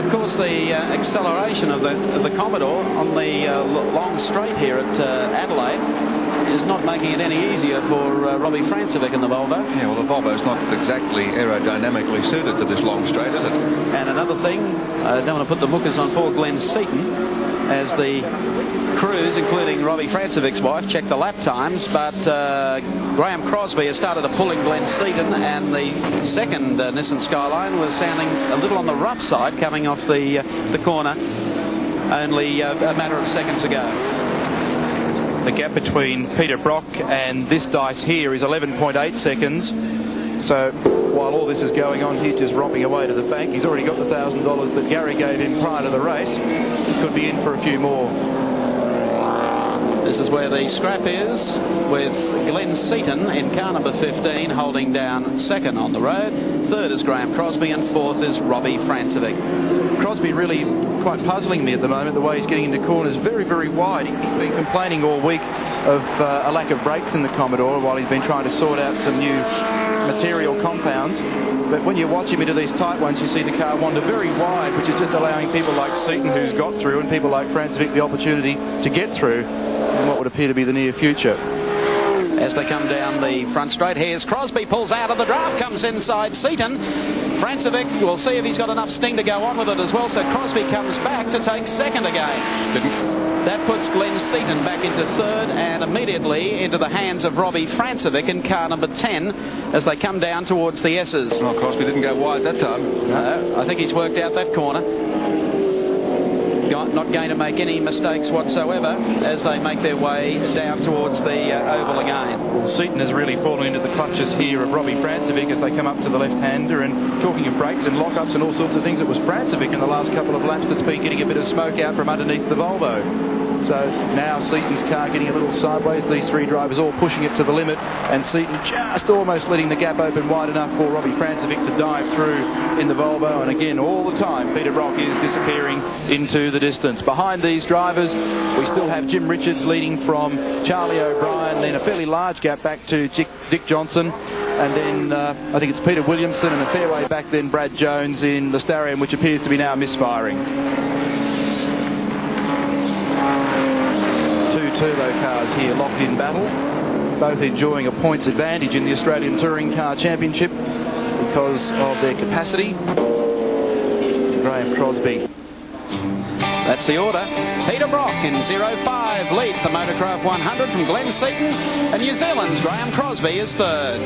Of course, the acceleration of the Commodore on the long straight here at Adelaide is not making it any easier for Robbie Francevic in the Volvo. Yeah, well, the Volvo's not exactly aerodynamically suited to this long straight, is it? And another thing, I don't want to put the muckers on poor Glenn Seaton as the crews, including Robbie Francevic's wife, check the lap times, but Graham Crosby has started to pulling Glenn Seaton, and the second Nissan Skyline was sounding a little on the rough side coming off the corner only a matter of seconds ago. The gap between Peter Brock and this dice here is 11.8 seconds. So while all this is going on, he's just romping away to the bank. He's already got the $1,000 that Gary gave him prior to the race. He could be in for a few more. This is where the scrap is, with Glenn Seaton in car number 15 holding down second on the road. Third is Graham Crosby, and fourth is Robbie Francevic. Crosby really quite puzzling me at the moment, the way he's getting into corners very, very wide. He's been complaining all week of a lack of brakes in the Commodore while he's been trying to sort out some new material compounds. But when you watch him into these tight ones, you see the car wander very wide, which is just allowing people like Seaton, who's got through, and people like Francevic the opportunity to get through in what would appear to be the near future. As they come down the front straight, here's Crosby, pulls out of the draft, comes inside Seaton. Francevic, we'll see if he's got enough sting to go on with it as well, so Crosby comes back to take second again. That puts Glenn Seaton back into third and immediately into the hands of Robbie Francevic in car number 10 as they come down towards the S's. Oh, Crosby didn't go wide that time. No, I think he's worked out that corner. Not going to make any mistakes whatsoever as they make their way down towards the oval again. Well, Seaton has really fallen into the clutches here of Robbie Francevic as they come up to the left-hander, and talking of brakes and lockups and all sorts of things, it was Francevic in the last couple of laps that's been getting a bit of smoke out from underneath the Volvo. So now Seaton's car getting a little sideways. These three drivers all pushing it to the limit, and Seaton just almost letting the gap open wide enough for Robbie Francevic to dive through in the Volvo. And again, all the time, Peter Brock is disappearing into the distance. Behind these drivers, we still have Jim Richards leading from Charlie O'Brien, then a fairly large gap back to Dick Johnson. And then I think it's Peter Williamson, and a fair way back then Brad Jones in the Starion, which appears to be now misfiring. Two turbo cars here locked in battle, both enjoying a points advantage in the Australian Touring Car Championship because of their capacity. Graham Crosby. That's the order. Peter Brock in 05 leads the Motorcraft 100 from Glenn Seaton, and New Zealand's Graham Crosby is third.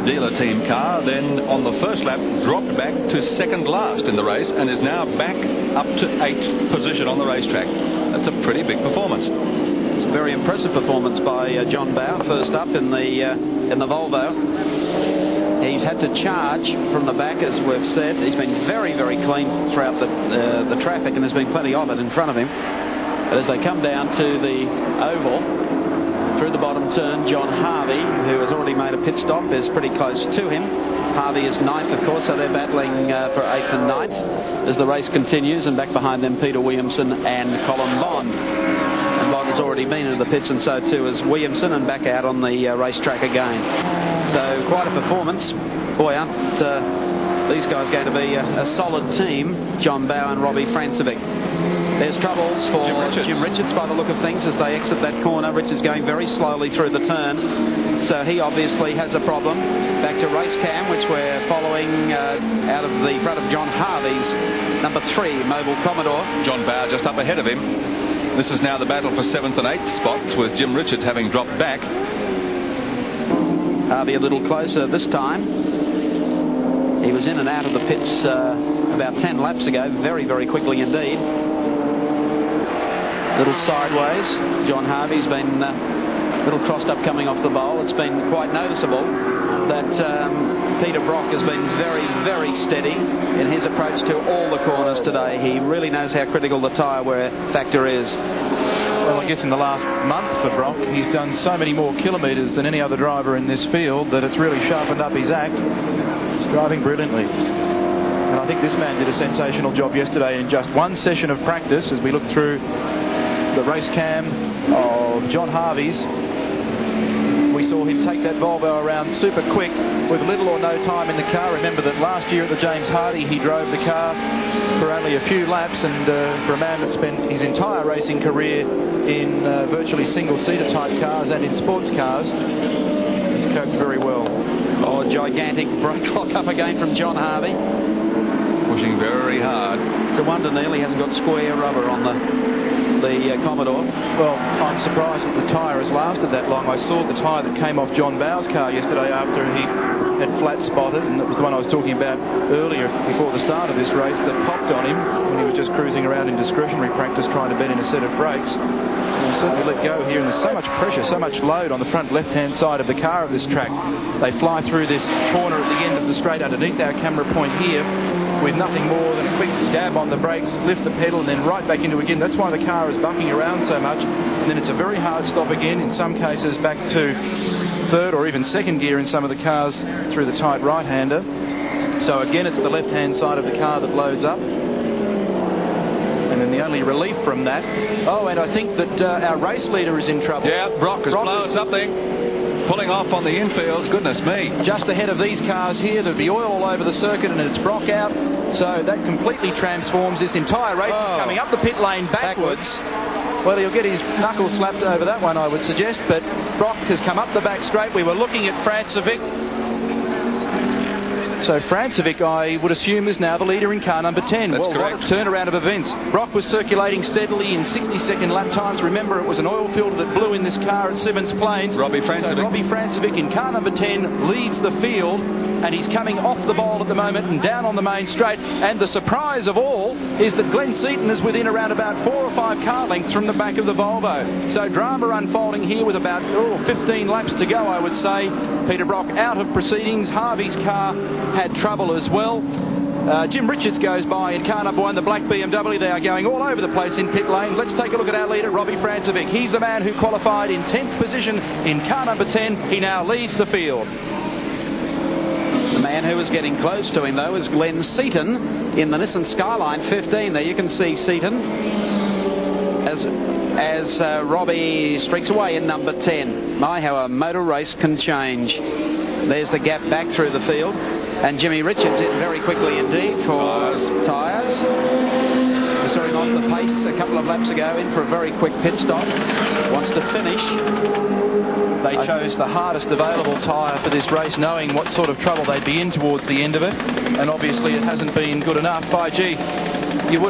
Dealer team car then on the first lap dropped back to second last in the race and is now back up to 8th position on the racetrack. That's a pretty big performance. It's a very impressive performance by John Bowe, first up in the Volvo. He's had to charge from the back, as we've said. He's been very, very clean throughout the traffic, and there's been plenty of it in front of him. But as they come down to the oval, through the bottom turn, John Harvey, who has already made a pit stop, is pretty close to him. Harvey is 9th, of course, so they're battling for 8th and 9th as the race continues, and back behind them Peter Williamson and Colin Bond. And Bond has already been into the pits, and so too is Williamson, and back out on the racetrack again. So quite a performance. Boy, aren't these guys going to be a solid team, John Bowe and Robbie Francevic. There's troubles for Jim Richards by the look of things as they exit that corner. Richards going very slowly through the turn, so he obviously has a problem. Back to race cam, which we're following out of the front of John Harvey's number 3 Mobile Commodore. John Bowe just up ahead of him. This is now the battle for 7th and 8th spots, with Jim Richards having dropped back. Harvey a little closer this time. He was in and out of the pits about 10 laps ago, very, very quickly indeed. Little sideways. John Harvey's been a little crossed up coming off the bowl. It's been quite noticeable that Peter Brock has been very, very steady in his approach to all the corners today. He really knows how critical the tyre wear factor is. Well, I guess in the last month for Brock, he's done so many more kilometres than any other driver in this field that it's really sharpened up his act. He's driving brilliantly. And I think this man did a sensational job yesterday in just one session of practice. As we look through the race cam of John Harvey's, we saw him take that Volvo around super quick with little or no time in the car. Remember that last year at the James Hardy he drove the car for only a few laps, and for a man that spent his entire racing career in virtually single-seater type cars and in sports cars, he's coped very well. Oh, gigantic brake lock up again from John Harvey. Pushing very hard. It's a wonder Neil he hasn't got square rubber on the Commodore. Well, I'm surprised that the tyre has lasted that long. I saw the tyre that came off John Bowes' car yesterday after he had flat spotted, and it was the one I was talking about earlier before the start of this race that popped on him when he was just cruising around in discretionary practice trying to bed in a set of brakes. And he certainly let go here, and there's so much pressure, so much load on the front left-hand side of the car at this track. They fly through this corner at the end of the straight underneath our camera point here with nothing more than a quick dab on the brakes, lift the pedal, and then right back into it again. That's why the car is bucking around so much. And then it's a very hard stop again, in some cases back to third or even second gear in some of the cars through the tight right-hander. So again, it's the left-hand side of the car that loads up. And then the only relief from that... Oh, and I think that our race leader is in trouble. Yeah, Brock has blown something. Pulling off on the infield, goodness me. Just ahead of these cars here, there'd be oil all over the circuit, and it's Brock out. So that completely transforms this entire race. He's coming up the pit lane backwards. Well, he'll get his knuckles slapped over that one, I would suggest, but Brock has come up the back straight. We were looking at Francevic. So Francevic, I would assume, is now the leader in car number 10. That's well, correct. What a turnaround of events. Brock was circulating steadily in 60-second lap times. Remember, it was an oil filter that blew in this car at Simmons Plains. Robbie Francevic. So Robbie Francevic in car number 10 leads the field, and he's coming off the bowl at the moment and down on the main straight. And the surprise of all is that Glenn Seaton is within around about 4 or 5 car lengths from the back of the Volvo. So drama unfolding here with about 15 laps to go, I would say. Peter Brock out of proceedings. Harvey's car had trouble as well. Jim Richards goes by in car number 1, the black BMW. They are going all over the place in pit lane. Let's take a look at our leader, Robbie Francevic. He's the man who qualified in 10th position in car number 10. He now leads the field. The man who was getting close to him, though, is Glenn Seaton in the Nissan Skyline 15. There you can see Seaton as Robbie streaks away in number 10. My, how a motor race can change. There's the gap back through the field. And Jimmy Richards in very quickly indeed for tyres. We saw him off the pace a couple of laps ago, in for a very quick pit stop. Wants to finish. They chose the hardest available tyre for this race, knowing what sort of trouble they'd be in towards the end of it. And obviously it hasn't been good enough. By gee, you would have